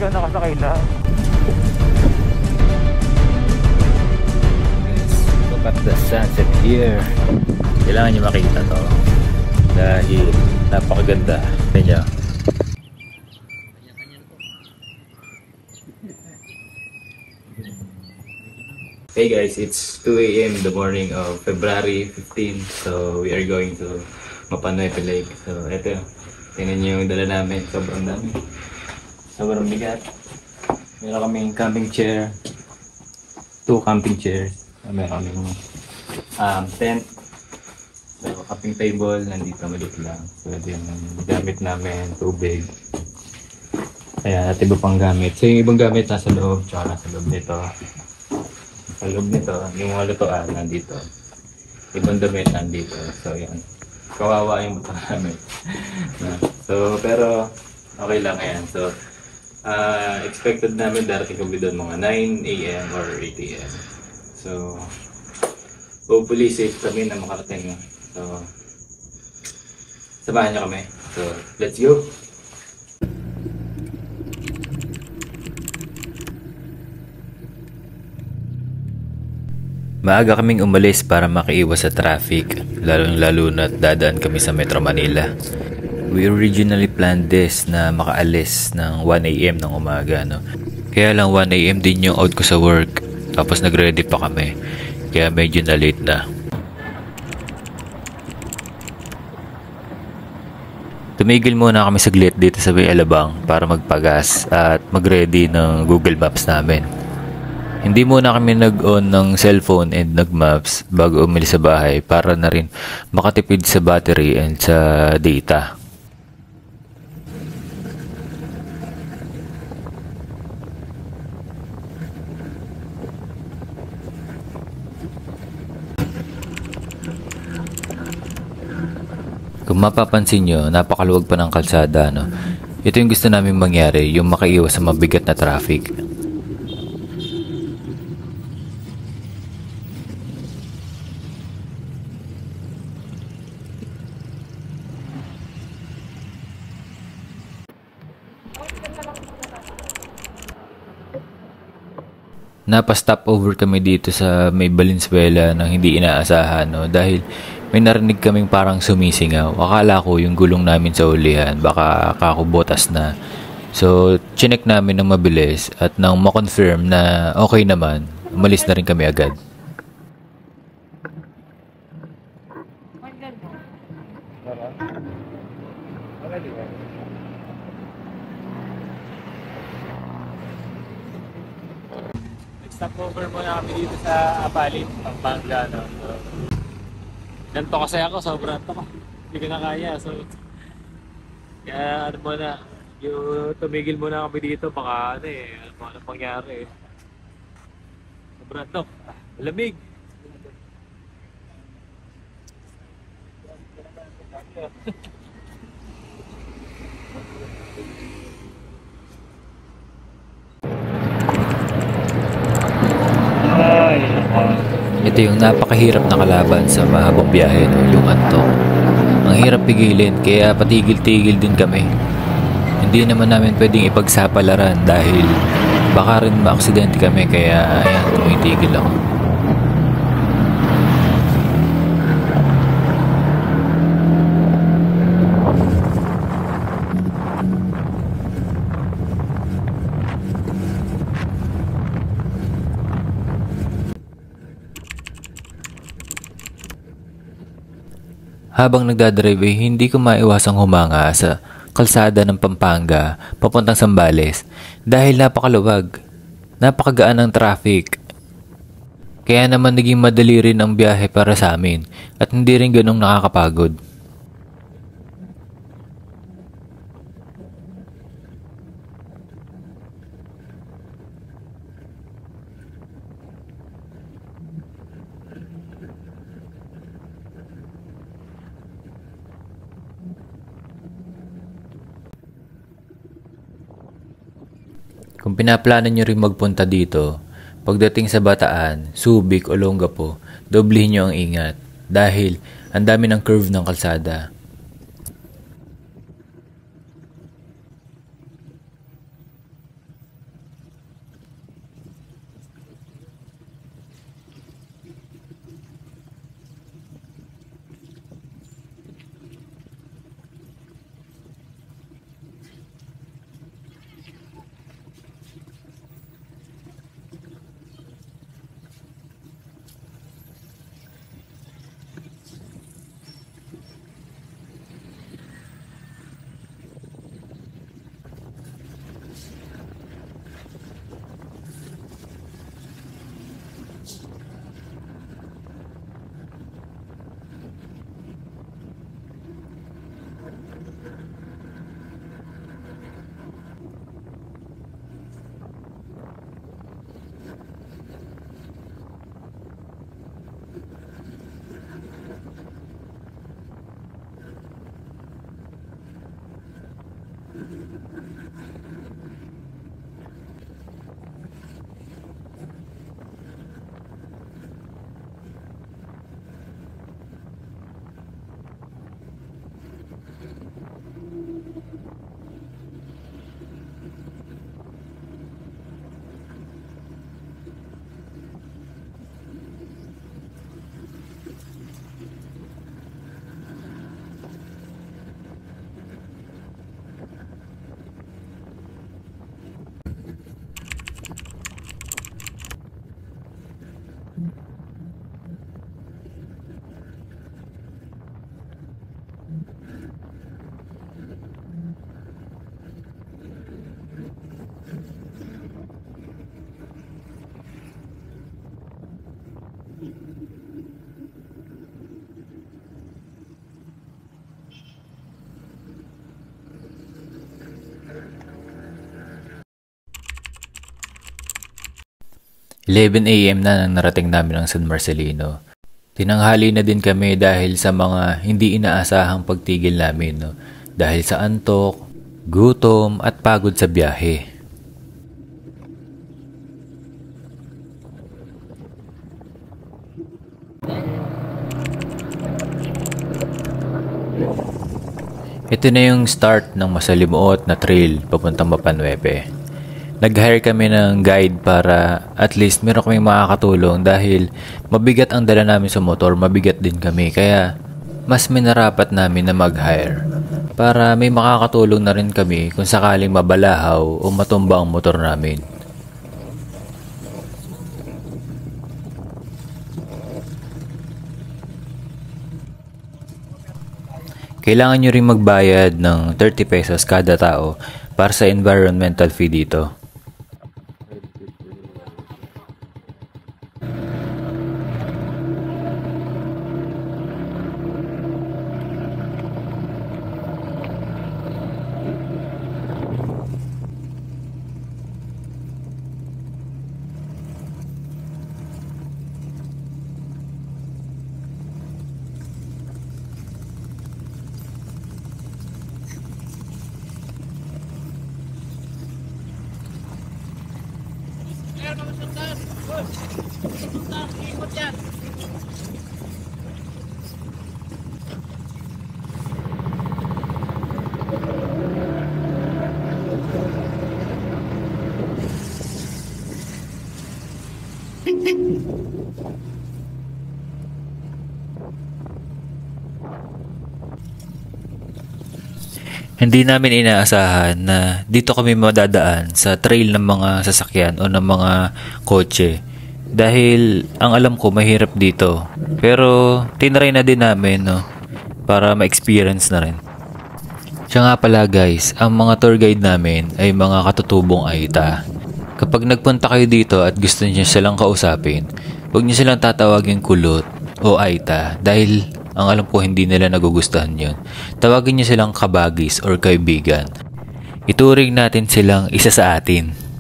talaga nakasakay na. Look at the sunset here. Kailangan nyo makita to dahil napakaganda. Tignan nyo. Hey guys, it's 2 a.m. the morning of February 15. So we are going to Mapanoype Lake. So eto, tingnan nyo yung dala namin. Sobrang dami. Sobrang bigat. Meron kaming camping chair. 2 camping chairs. Meron kaming tent. So camping table, nandito maliit lang. So ito yung gamit namin, tubig. Ayan, at iba pang gamit. So yung ibang gamit nasa loob, tsaka nasa loob nito. Sa loob nito, yung mga lutoan nandito. Ibang damit nandito. So yan. Kawawa yung buto namin. So pero okay lang yan. So expected namin darating kami doon mga 9 a.m. or 8 a.m. So hopefully safe kami na makarating. So samahan niyo kami. So let's go! Maaga kaming umalis para makaiwas sa traffic, lalo na dadaan kami sa Metro Manila. We originally planned this na makaalis ng 1 a.m. ng umaga, no? Kaya lang 1 a.m. din yung out ko sa work, tapos nag-ready pa kami, kaya medyo na late na. Tumigil muna kami saglit dito sa May Alabang para magpagas at mag-ready ng Google Maps namin. Hindi muna kami nag-on ng cellphone and nag-maps bago umalis sa bahay para na rin makatipid sa battery and sa data. Kung mapapansin nyo, napakaluwag pa ng kalsada, no? Ito yung gusto namin mangyari, yung makaiwas sa mabigat na traffic. Napa-stop over kami dito sa may Valenzuela nang hindi inaasahan, no? Dahil may narinig kaming parang sumisingaw. Akala ko yung gulong namin sa ulihan, baka kakubotas na. So, chinek namin ng mabilis at nang makonfirm na okay naman, umalis na rin kami agad. Stop over muna kami dito sa Apalit, Pampanga, no? So, ganito kasi ako, sobrang to ko. Hindi ko na kaya, so kaya ano muna, yung tumigil muna kami dito, baka ano ano pangyari eh. Sobrang to, malamig. Ito yung napakahirap na kalaban sa mahabang biyahe, no? Yung antok. Ang hirap pigilin, kaya patigil-tigil din kami. Hindi naman namin pwedeng ipagsapalaran dahil baka rin maaksidente kami, kaya ayan, tumitigil ako. Habang nagdadrive, hindi ko maiwasang humanga sa kalsada ng Pampanga papuntang Zambales dahil napakaluwag, napakagaan ng traffic. Kaya naman naging madali rin ang biyahe para sa amin at hindi rin ganong nakakapagod. Kung pinaplano nyo rin magpunta dito, pagdating sa Bataan, Subic o Olongapo, doblehin nyo ang ingat dahil ang dami ng curve ng kalsada. 11 AM na nang narating namin ang San Marcelino. Tinanghali na din kami dahil sa mga hindi inaasahang pagtigil namin, no? Dahil sa antok, gutom at pagod sa biyahe. Ito na yung start ng masalimuot na trail papuntang Mapanuepe. Nag-hire kami ng guide para at least meron kaming makakatulong dahil mabigat ang dala namin sa motor, mabigat din kami. Kaya mas minarapat namin na mag-hire para may makakatulong na rin kami kung sakaling mabalahaw o matumba ang motor namin. Kailangan nyo rin magbayad ng 30 pesos kada tao para sa environmental fee dito. Hindi namin inaasahan na dito kami madadaan sa trail ng mga sasakyan o ng mga kotse. Dahil ang alam ko mahirap dito. Pero tinry na din namin, no, para ma-experience na rin. Siya nga pala guys, ang mga tour guide namin ay mga katutubong Aita. Kapag nagpunta kayo dito at gusto niyo silang kausapin, huwag niyo silang tatawagin kulot o Aita dahil ang alam ko hindi nila nagugustuhan yun. Tawagin niyo silang kabagis or kaibigan. Ituring natin silang isa sa atin.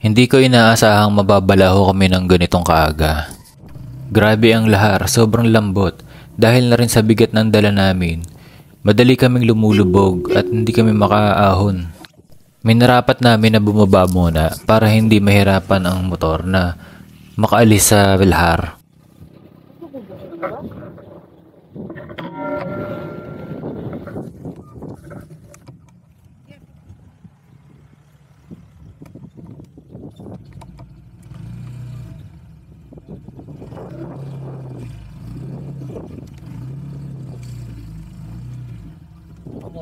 Hindi ko inaasahang mababalaho kami ng ganitong kaaga. Grabe ang lahar, sobrang lambot dahil na rin sa bigat ng dala namin. Madali kaming lumulubog at hindi kami makaahon. Minarapat namin na bumaba muna para hindi mahirapan ang motor na makaalis sa lahar.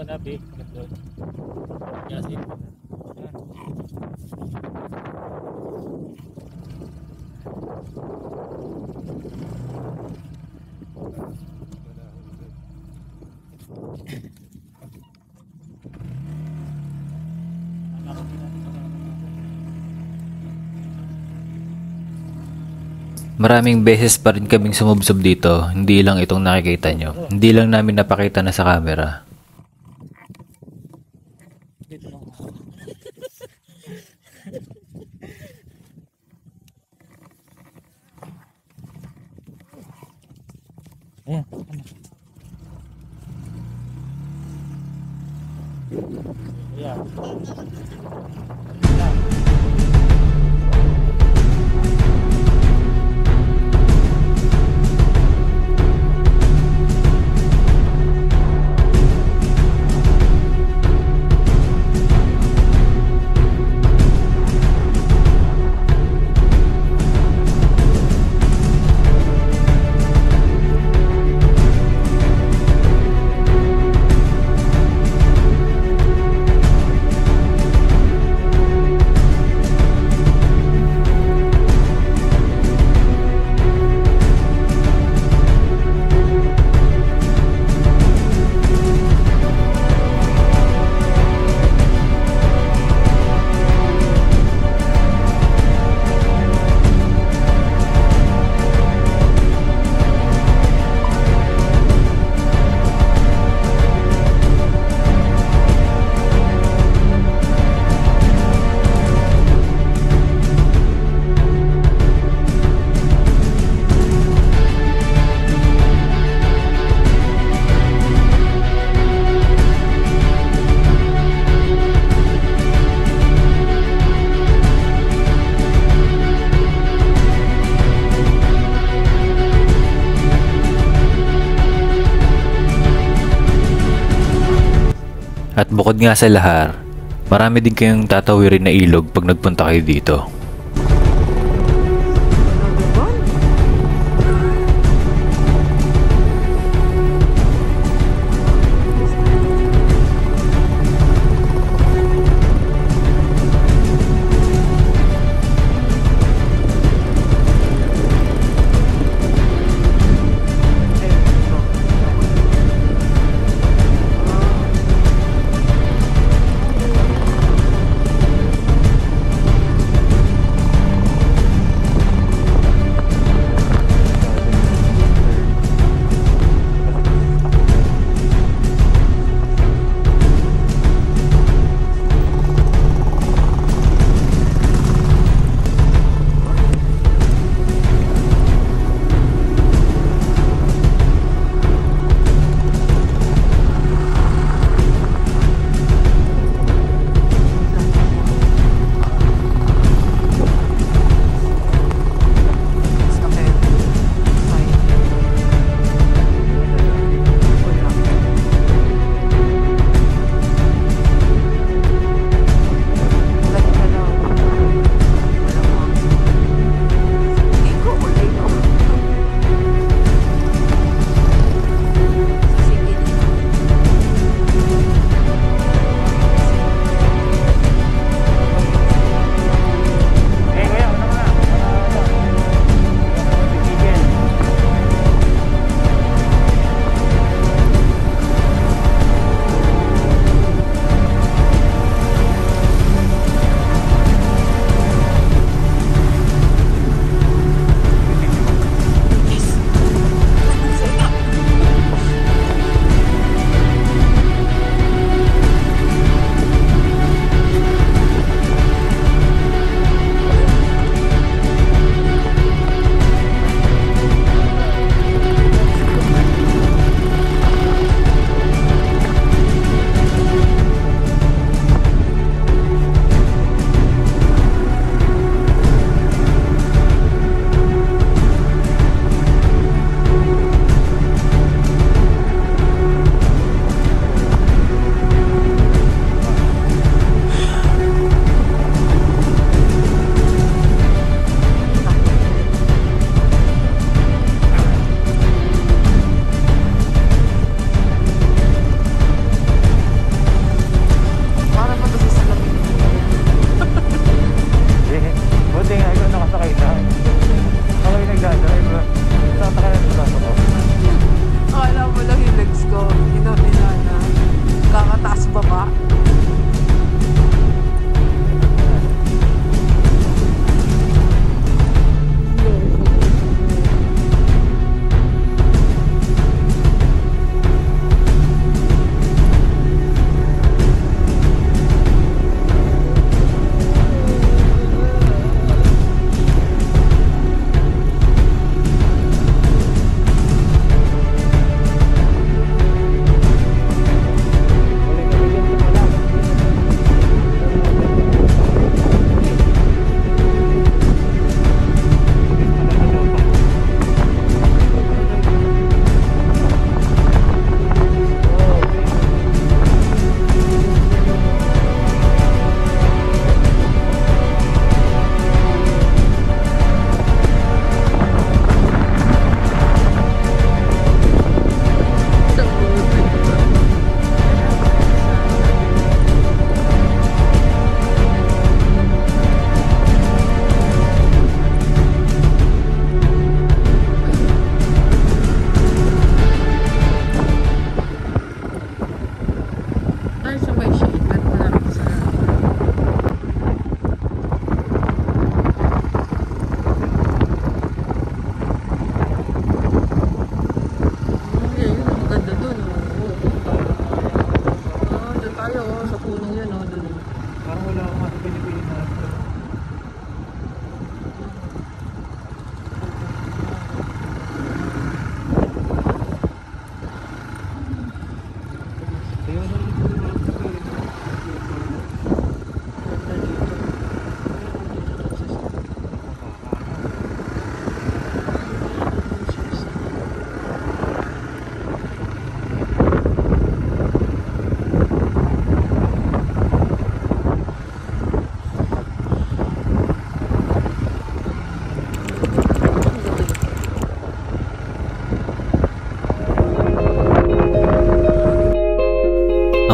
Muna, big. Kasi Maraming beses pa rin kaming sumubsob dito, hindi lang itong nakikita nyo. Hindi lang namin napakita na sa camera. ayan. Ayan. At bukod nga sa lahar, marami din kayong tatawirin na ilog pag nagpunta kayo dito.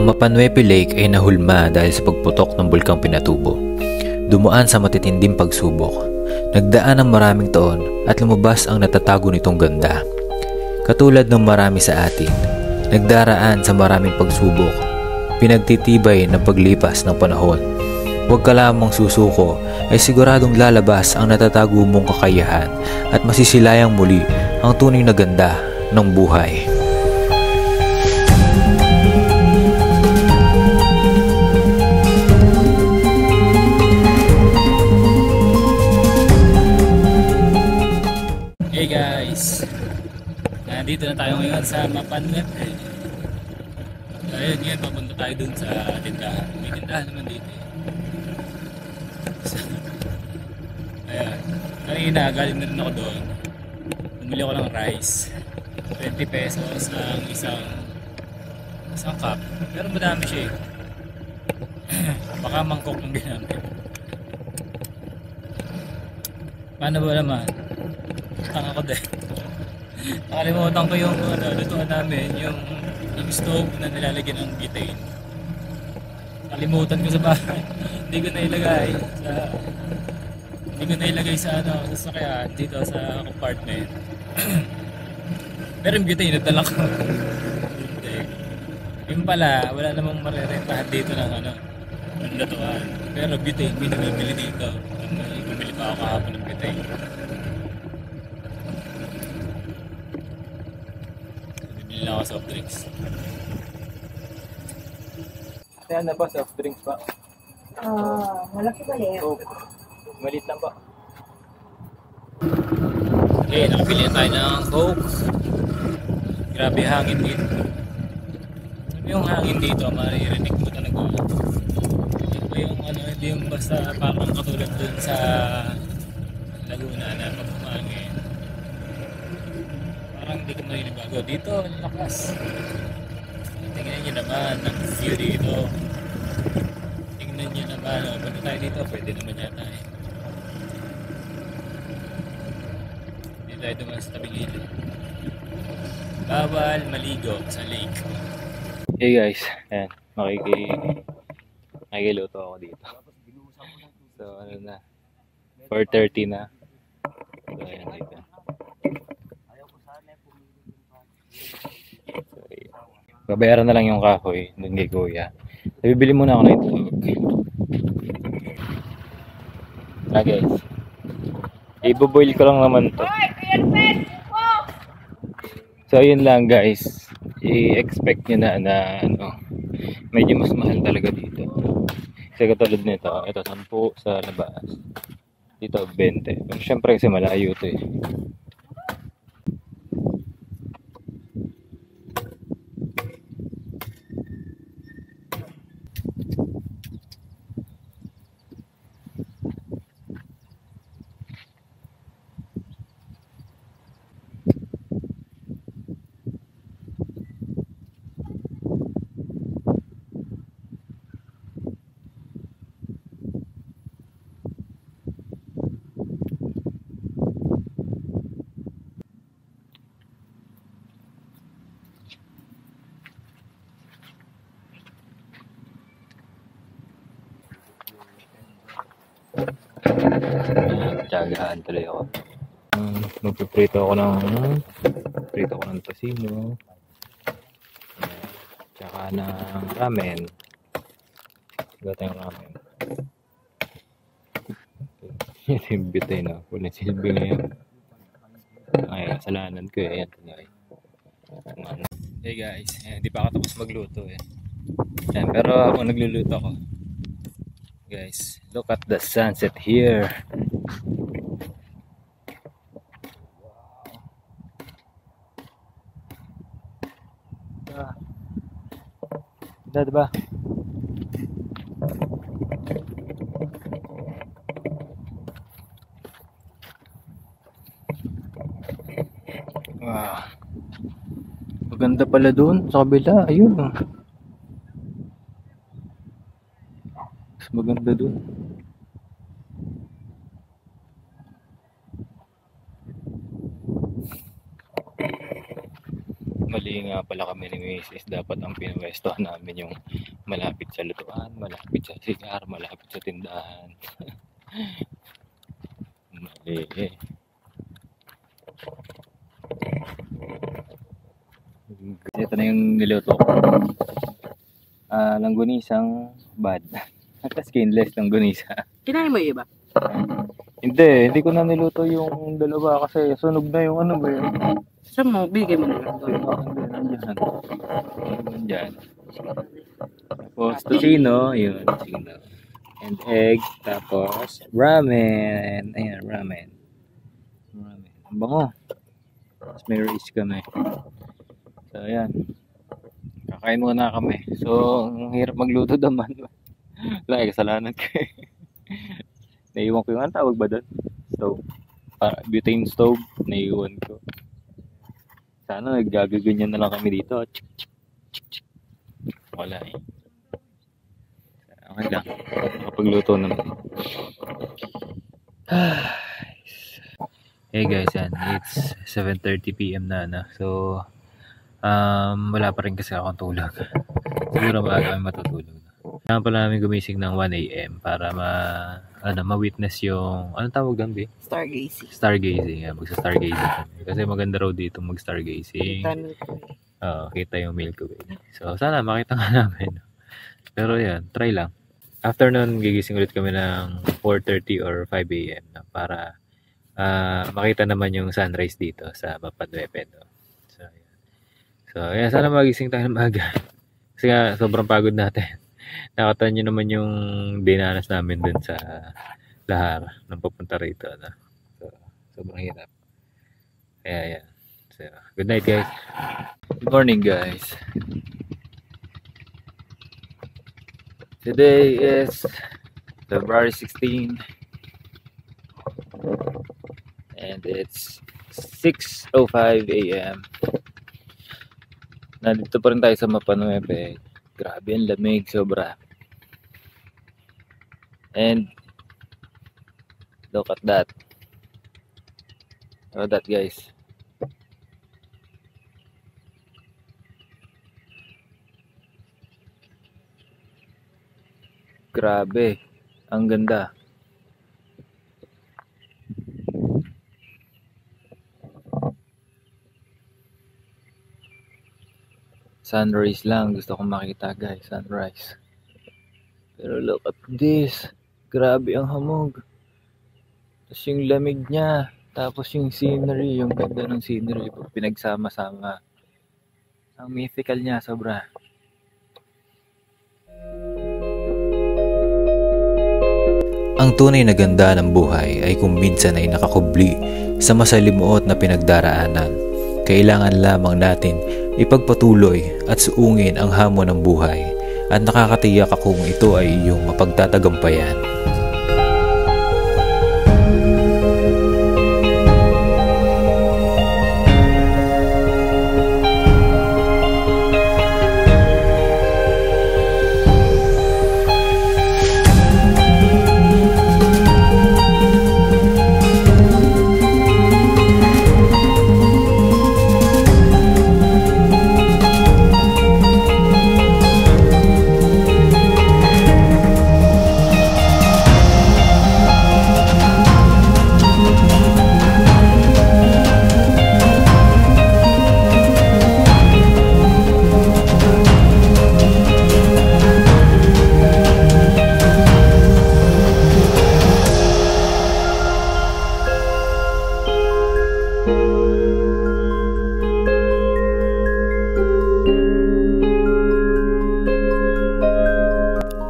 Ang Mapanwepe Lake ay nahulma dahil sa pagputok ng bulkang Pinatubo. Dumuan sa matitinding pagsubok. Nagdaan ng maraming taon at lumabas ang natatago nitong ganda. Katulad ng marami sa atin, nagdaraan sa maraming pagsubok, pinagtitibay ng paglipas ng panahon. Huwag ka lamang susuko ay siguradong lalabas ang natatago mong kakayahan at masisilayang muli ang tunay na ganda ng buhay. Hey guys, nandito na tayo ngayon sa Mapanwepe. Ayun, ngayon papunta tayo dun sa tindahan. May tindahan naman dito. Ayan, kanina galing na rin ako doon. Bumili ako ng rice. 20 pesos ang isang cup. Pero madami siya eh. Baka mangkok ng ginamit. Paano ba naman? Tanga ko din. Nakalimutan ko yung lutuan namin, yung stove na nilalagyan ng butane. Nakalimutan ko sa bahay. Hindi ko nailagay sa sa sakyan dito sa compartment. Pero yung butane nadala ko. Yung pala, wala namang marerentahan dito ng ng lutuan. Pero butane, binibili dito. Bumili pa ako kahapon ng butane. Bibili lang ako soft drinks. Kaya na ba soft drinks pa? Malaki ba liit? Coke. Malit lang pa. Okay, nakabili na tayo ng Coke. Grabe hangin dito. Sabi yung hangin dito, maririnig mo talaga. Hindi ba yung hindi yung basta parang katulad dun sa Laguna na pagpumangin. Parang hindi ko marinibago. Dito, ang lakas. Tingnan nyo naman ang view dito. Tingnan nyo naman. Pagka tayo dito, pwede naman yata eh. Dito tayo duman sa tabing ilog. Bawal maligo sa lake. Hey guys, ayan, makikiluto ako dito. So na, 4:30 na. So ayan dito. So, babayaran na lang yung kahoy dun kay Kuya. So, bibili muna ako ng itlog. Guys, iboboil ko lang naman to. So ayun lang guys, i-expect nyo na medyo mas mahal talaga dito. Kasi katulad nito, ito 10 sa labas, dito 20. Pero syempre kasi malayo to eh. Tiyagahan tuloy ako. Magpiprito ako ng tocino. Tsaka ng ramen. Siga tayong ramen. Ito yung bitay na. Kung silbi na yun. Ay, kasalanan ko eh. Ayan, tunay. Hey guys, hindi pa ako tapos magluto eh. Ayan, pero ako nagluluto ako. Guys, look at the sunset here. Diba? Wow. Maganda pala doon sa kabila. Ayun. Mas maganda doon. Mali Bumili nga pala kami ni Mrs. Dapat ang pinwestohan namin yung malapit sa lutuan, malapit sa CR, malapit sa tindahan. Mali eh. Ito na yung niluto ko. Langgunisang bad. Skinless langgunisa. Kinain mo yung iba? Hindi ko na niluto yung dalawa kasi sunog na yung ano ba yun. Saan mo? Bigay mo na lang doon. Nandyan. Tapos tocino, yun, tocino. And egg, tapos ramen. Ayan, ramen. Ang bango. Tapos may rice kami. So, ayan. Kakain muna kami. So, ang hirap magluto naman. Wala, kasalanan ko eh. Naiwan ko yung ang tawag ba doon? Stove. Butane stove. Naiwan ko. Sana naggagaganyan na lang kami dito. Wala eh. Okay lang. Kapagluto naman. Hey guys, yan. It's 7:30 PM na. So, wala pa rin kasi akong tulog. Siguro maaga kami matutulog. Kailangan pala namin gumising ng 1 AM para ma-witness yung, anong tawag doon, Be? Stargazing. Stargazing. Magsa-stargazing kami. Kasi maganda raw dito mag-stargazing. Kita yung Milky Way. So, sana makita nga namin. Pero yan, try lang. After nun, gigising ulit kami ng 4:30 or 5 AM para makita naman yung sunrise dito sa Mapanuepe. No? So, yan. Sana magising tayo ng maaga. Kasi nga, sobrang pagod natin. Nakita nyo naman yung dinanas namin dun sa Lahar nang papunta rito. No? So, sobrang hirap. Kaya, yan. So, good night, guys. Good morning, guys. Today is February 16 and it's 6:05 AM. Nandito pa rin tayo sa Mapanuepe. Grabe ang lamig, sobra. And look at that. Look at that, guys. Grabe, ang ganda. Sunrise lang gusto kong makita, guys, sunrise. Pero look at this. Grabe ang hamog. Tapos yung lamig niya, tapos yung scenery, yung ganda ng scenery pinagsama-sama. Ang mythical niya, sobra. Ang tunay na ganda ng buhay ay kung minsan ay nakakubli sa masalimuot na pinagdaraanan. Kailangan lamang natin ipagpatuloy at suungin ang hamon ng buhay at nakakatiyak akong ito ay iyong mapagtatagampayan.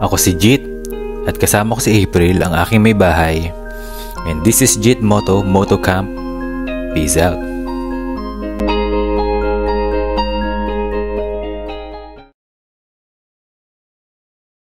Ako si Jit at kasama ko si April, ang aking may bahay. And this is Jit Moto Camp. Peace out.